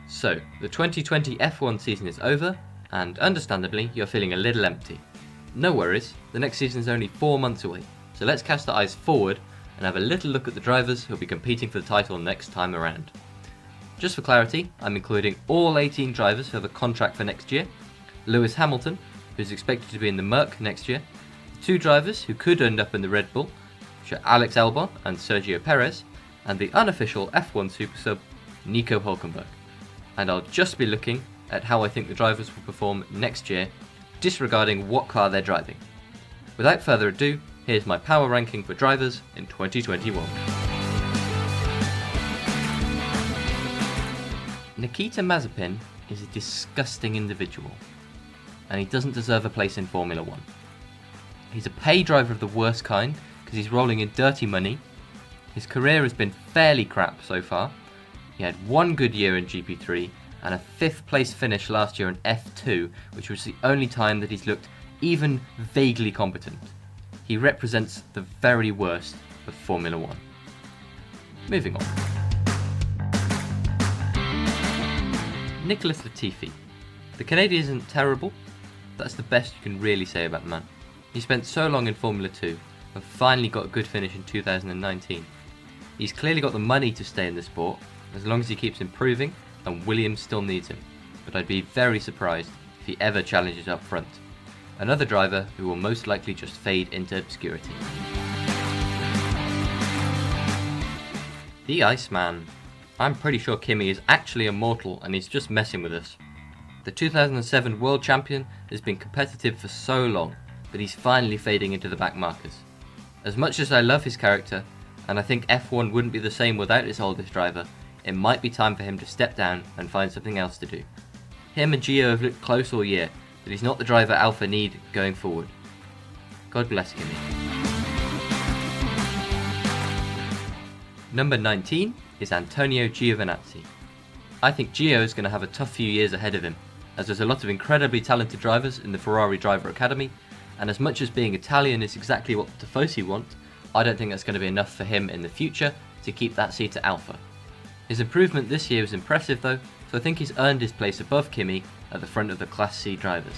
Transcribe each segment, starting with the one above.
So, the 2020 F1 season is over, and understandably, you're feeling a little empty. No worries, the next season is only 4 months away, so let's cast our eyes forward and have a little look at the drivers who'll be competing for the title next time around. Just for clarity, I'm including all 18 drivers who have a contract for next year, Lewis Hamilton, who's expected to be in the Merc next year, 2 drivers who could end up in the Red Bull, which are Alex Albon and Sergio Perez, and the unofficial F1 super sub, Nico Hülkenberg. And I'll just be looking at how I think the drivers will perform next year, disregarding what car they're driving. Without further ado, here's my power ranking for drivers in 2021. Nikita Mazepin is a disgusting individual, and he doesn't deserve a place in Formula 1. He's a pay driver of the worst kind, because he's rolling in dirty money. His career has been fairly crap so far. He had one good year in GP3 and a 5th place finish last year in F2, which was the only time that he's looked even vaguely competent. He represents the very worst of Formula 1. Moving on. Nicholas Latifi. The Canadian isn't terrible. That's the best you can really say about the man. He spent so long in Formula 2 and finally got a good finish in 2019. He's clearly got the money to stay in the sport, as long as he keeps improving and Williams still needs him, but I'd be very surprised if he ever challenges up front. Another driver who will most likely just fade into obscurity. The Iceman. I'm pretty sure Kimi is actually immortal and he's just messing with us. The 2007 world champion has been competitive for so long, but he's finally fading into the back markers. As much as I love his character, and I think F1 wouldn't be the same without its oldest driver, it might be time for him to step down and find something else to do. Him and Gio have looked close all year, but he's not the driver Alpha need going forward. God bless Kimi. Number 19 is Antonio Giovinazzi. I think Gio is going to have a tough few years ahead of him, as there's a lot of incredibly talented drivers in the Ferrari Driver Academy, and as much as being Italian is exactly what Tifosi want, I don't think that's going to be enough for him in the future to keep that seat at Alpha. His improvement this year was impressive though, so I think he's earned his place above Kimi at the front of the Class C drivers.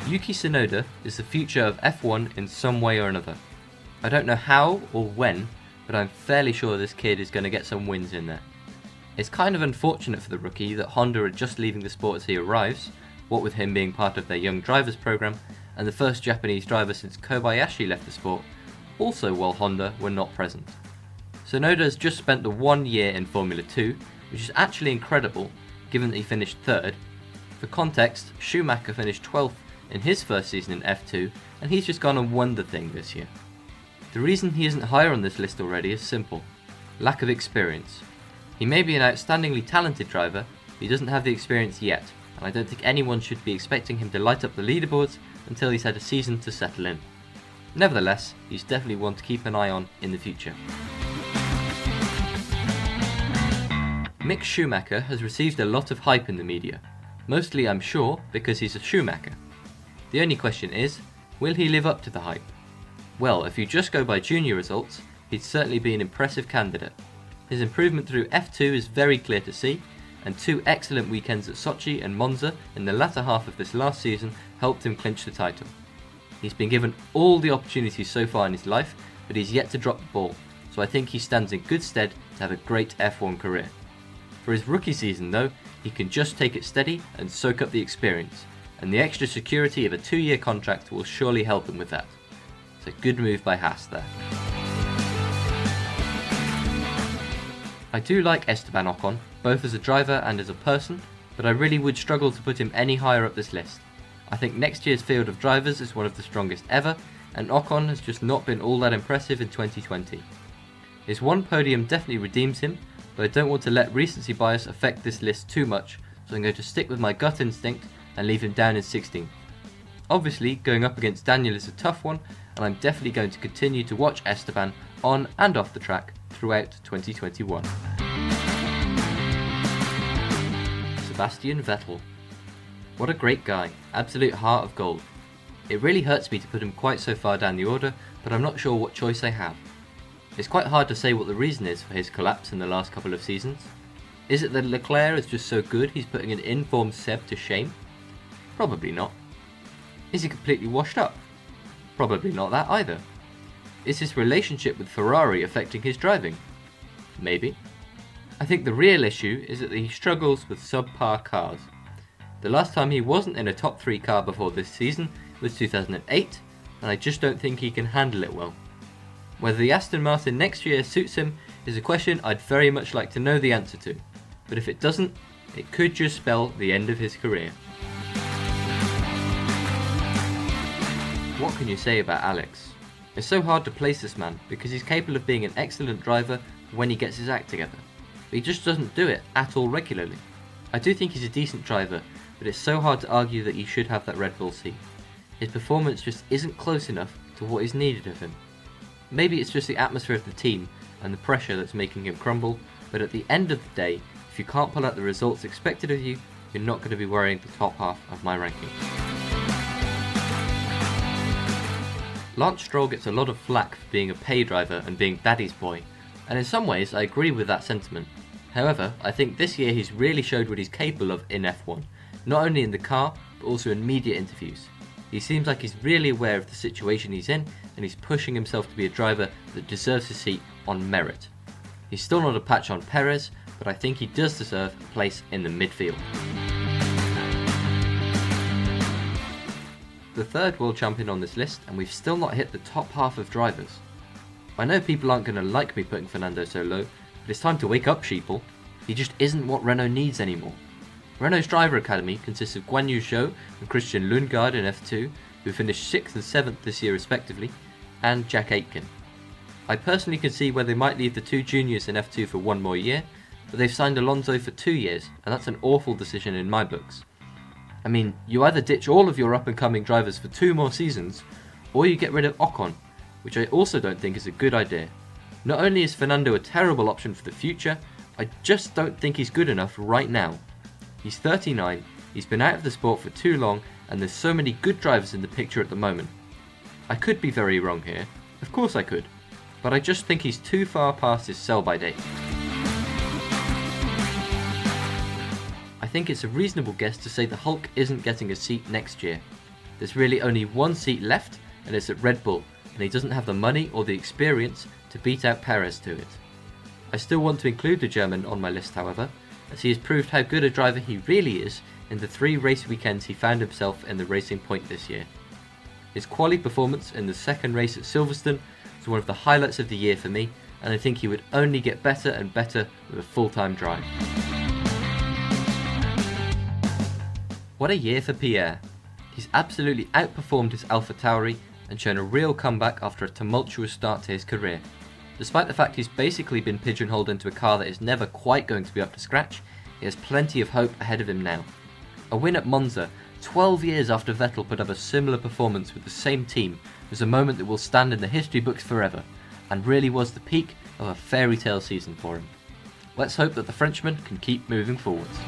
Yuki Tsunoda is the future of F1 in some way or another. I don't know how or when, but I'm fairly sure this kid is going to get some wins in there. It's kind of unfortunate for the rookie that Honda are just leaving the sport as he arrives, what with him being part of their young drivers program, and the first Japanese driver since Kobayashi left the sport, also while Honda were not present. Tsunoda has just spent the 1 year in Formula 2, which is actually incredible given that he finished 3rd. For context, Schumacher finished 12th in his first season in F2, and he's just gone and won the thing this year. The reason he isn't higher on this list already is simple: lack of experience. He may be an outstandingly talented driver, but he doesn't have the experience yet, and I don't think anyone should be expecting him to light up the leaderboards until he's had a season to settle in. Nevertheless, he's definitely one to keep an eye on in the future. Mick Schumacher has received a lot of hype in the media, mostly I'm sure because he's a Schumacher. The only question is, will he live up to the hype? Well, if you just go by junior results, he'd certainly be an impressive candidate. His improvement through F2 is very clear to see, and 2 excellent weekends at Sochi and Monza in the latter half of this last season helped him clinch the title. He's been given all the opportunities so far in his life, but he's yet to drop the ball, so I think he stands in good stead to have a great F1 career. For his rookie season though, he can just take it steady and soak up the experience, and the extra security of a 2-year contract will surely help him with that. It's a good move by Haas there. I do like Esteban Ocon, both as a driver and as a person, but I really would struggle to put him any higher up this list. I think next year's field of drivers is one of the strongest ever, and Ocon has just not been all that impressive in 2020. His one podium definitely redeems him, but I don't want to let recency bias affect this list too much, so I'm going to stick with my gut instinct and leave him down in 16th. Obviously, going up against Daniel is a tough one, and I'm definitely going to continue to watch Esteban on and off the track throughout 2021. Sebastian Vettel. What a great guy, absolute heart of gold. It really hurts me to put him quite so far down the order, but I'm not sure what choice I have. It's quite hard to say what the reason is for his collapse in the last couple of seasons. Is it that Leclerc is just so good he's putting an informed Seb to shame? Probably not. Is he completely washed up? Probably not that either. Is his relationship with Ferrari affecting his driving? Maybe. I think the real issue is that he struggles with subpar cars. The last time he wasn't in a top 3 car before this season was 2008, and I just don't think he can handle it well. Whether the Aston Martin next year suits him is a question I'd very much like to know the answer to, but if it doesn't, it could just spell the end of his career. What can you say about Alex? It's so hard to place this man because he's capable of being an excellent driver when he gets his act together, but he just doesn't do it at all regularly. I do think he's a decent driver, but it's so hard to argue that he should have that Red Bull seat. His performance just isn't close enough to what is needed of him. Maybe it's just the atmosphere of the team and the pressure that's making him crumble, but at the end of the day, if you can't pull out the results expected of you, you're not going to be worrying the top half of my ranking. Lance Stroll gets a lot of flack for being a pay driver and being daddy's boy, and in some ways I agree with that sentiment. However, I think this year he's really showed what he's capable of in F1, not only in the car, but also in media interviews. He seems like he's really aware of the situation he's in, and he's pushing himself to be a driver that deserves a seat on merit. He's still not a patch on Perez, but I think he does deserve a place in the midfield. The third world champion on this list, and we've still not hit the top half of drivers. I know people aren't going to like me putting Fernando so low, but it's time to wake up, sheeple. He just isn't what Renault needs anymore. Renault's driver academy consists of Guan Yu Zhou and Christian Lundgaard in F2, who finished 6th and 7th this year respectively, and Jack Aitken. I personally can see where they might leave the 2 juniors in F2 for 1 more year, but they've signed Alonso for 2 years, and that's an awful decision in my books. I mean, you either ditch all of your up-and-coming drivers for 2 more seasons, or you get rid of Ocon, which I also don't think is a good idea. Not only is Fernando a terrible option for the future, I just don't think he's good enough right now. He's 39, he's been out of the sport for too long, and there's so many good drivers in the picture at the moment. I could be very wrong here, of course I could, but I just think he's too far past his sell-by date. I think it's a reasonable guess to say the Hulk isn't getting a seat next year. There's really only 1 seat left, and it's at Red Bull, and he doesn't have the money or the experience to beat out Perez to it. I still want to include the German on my list, however, as he has proved how good a driver he really is in the 3 race weekends he found himself in the Racing Point this year. His quali performance in the 2nd race at Silverstone was one of the highlights of the year for me, and I think he would only get better and better with a full-time drive. What a year for Pierre. He's absolutely outperformed his AlphaTauri and shown a real comeback after a tumultuous start to his career. Despite the fact he's basically been pigeonholed into a car that is never quite going to be up to scratch, he has plenty of hope ahead of him now. A win at Monza, 12 years after Vettel put up a similar performance with the same team, was a moment that will stand in the history books forever, and really was the peak of a fairy tale season for him. Let's hope that the Frenchman can keep moving forwards.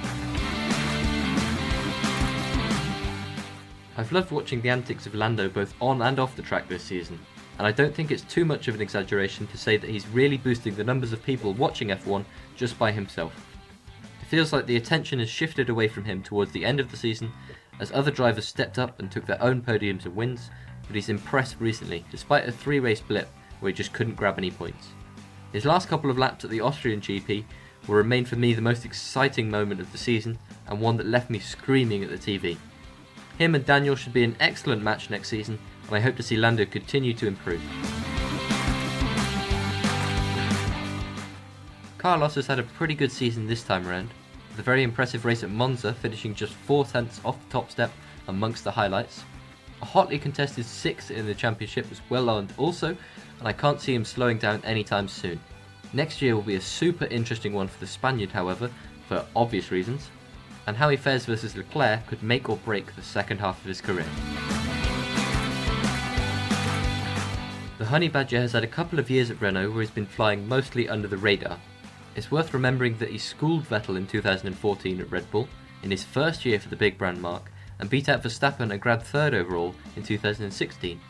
I've loved watching the antics of Lando both on and off the track this season, and I don't think it's too much of an exaggeration to say that he's really boosting the numbers of people watching F1 just by himself. It feels like the attention has shifted away from him towards the end of the season as other drivers stepped up and took their own podiums and wins, but he's impressed recently despite a 3-race blip where he just couldn't grab any points. His last couple of laps at the Austrian GP will remain for me the most exciting moment of the season and one that left me screaming at the TV. Him and Daniel should be an excellent match next season, and I hope to see Lando continue to improve. Carlos has had a pretty good season this time around, with a very impressive race at Monza finishing just 4/10 off the top step amongst the highlights. A hotly contested 6th in the championship was well earned also, and I can't see him slowing down anytime soon. Next year will be a super interesting one for the Spaniard, however, for obvious reasons, and how he fares versus Leclerc could make or break the second half of his career. The Honey Badger has had a couple of years at Renault where he's been flying mostly under the radar. It's worth remembering that he schooled Vettel in 2014 at Red Bull, in his first year for the big brand mark, and beat out Verstappen and grabbed 3rd overall in 2016.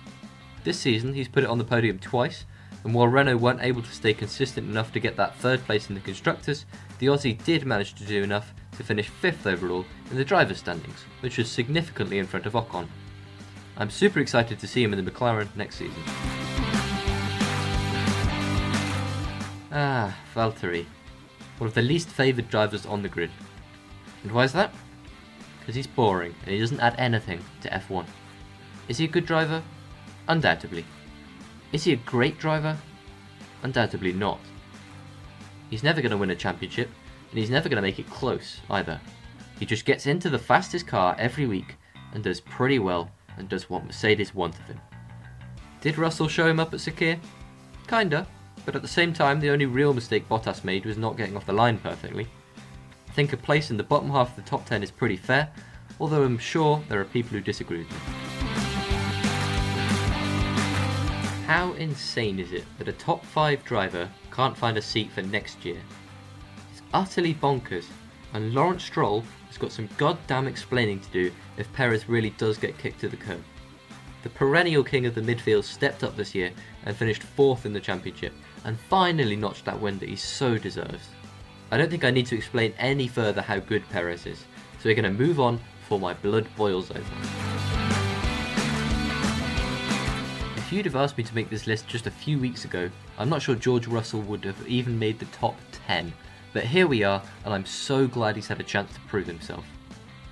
This season he's put it on the podium twice, and while Renault weren't able to stay consistent enough to get that third place in the Constructors, the Aussie did manage to do enough to finish 5th overall in the drivers' standings, which was significantly in front of Ocon. I'm super excited to see him in the McLaren next season. Valtteri, one of the least favoured drivers on the grid. And why is that? Because he's boring and he doesn't add anything to F1. Is he a good driver? Undoubtedly. Is he a great driver? Undoubtedly not. He's never going to win a championship, and he's never going to make it close either. He just gets into the fastest car every week and does pretty well and does what Mercedes want of him. Did Russell show him up at Sakhir? Kinda, but at the same time the only real mistake Bottas made was not getting off the line perfectly. I think a place in the bottom half of the top 10 is pretty fair, although I'm sure there are people who disagree with me. How insane is it that a top 5 driver can't find a seat for next year? It's utterly bonkers, and Lawrence Stroll has got some goddamn explaining to do if Perez really does get kicked to the curb. The perennial king of the midfield stepped up this year and finished 4th in the championship, and finally notched that win that he so deserves. I don't think I need to explain any further how good Perez is, so we're going to move on before my blood boils over. If you'd have asked me to make this list just a few weeks ago, I'm not sure George Russell would have even made the top 10, but here we are, and I'm so glad he's had a chance to prove himself.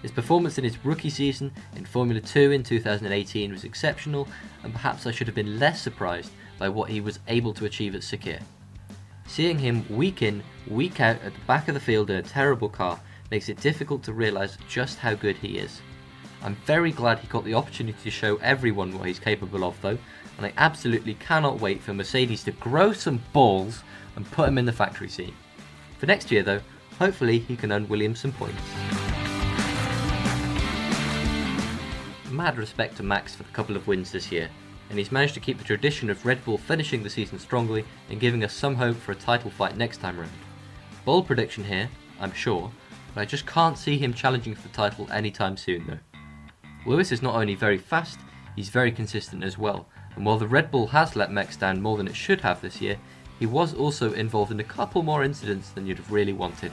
His performance in his rookie season in Formula 2 in 2018 was exceptional, and perhaps I should have been less surprised by what he was able to achieve at Sakhir. Seeing him week in, week out at the back of the field in a terrible car makes it difficult to realise just how good he is. I'm very glad he got the opportunity to show everyone what he's capable of though, and I absolutely cannot wait for Mercedes to grow some balls and put him in the factory seat. For next year though, hopefully he can earn Williams some points. Mad respect to Max for the couple of wins this year, and he's managed to keep the tradition of Red Bull finishing the season strongly and giving us some hope for a title fight next time round. Bold prediction here, I'm sure, but I just can't see him challenging for the title anytime soon though. Lewis is not only very fast, he's very consistent as well, and while the Red Bull has let Max down more than it should have this year, he was also involved in a couple more incidents than you'd have really wanted.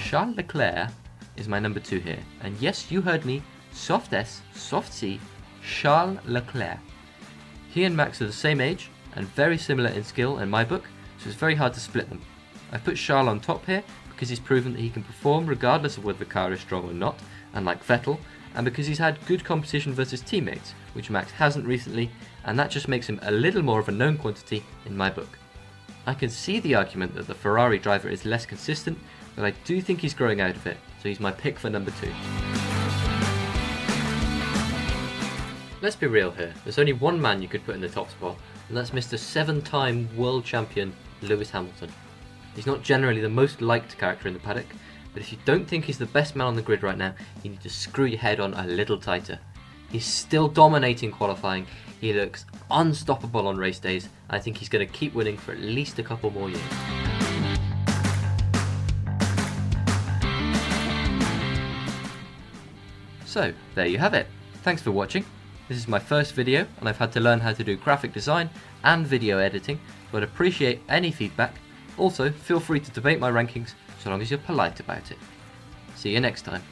Charles Leclerc is my number 2 here, and yes, you heard me, soft S, soft C, Charles Leclerc. He and Max are the same age, and very similar in skill in my book, so it's very hard to split them. I've put Charles on top here, because he's proven that he can perform regardless of whether the car is strong or not, unlike Vettel, and because he's had good competition versus teammates, which Max hasn't recently, and that just makes him a little more of a known quantity in my book. I can see the argument that the Ferrari driver is less consistent, but I do think he's growing out of it, so he's my pick for number 2. Let's be real here, there's only one man you could put in the top spot, and that's Mr. 7-time world champion Lewis Hamilton. He's not generally the most liked character in the paddock, but if you don't think he's the best man on the grid right now, you need to screw your head on a little tighter. He's still dominating qualifying, he looks unstoppable on race days, and I think he's going to keep winning for at least a couple more years. So, there you have it. Thanks for watching. This is my first video, and I've had to learn how to do graphic design and video editing, so I'd appreciate any feedback. Also, feel free to debate my rankings, so long as you're polite about it. See you next time.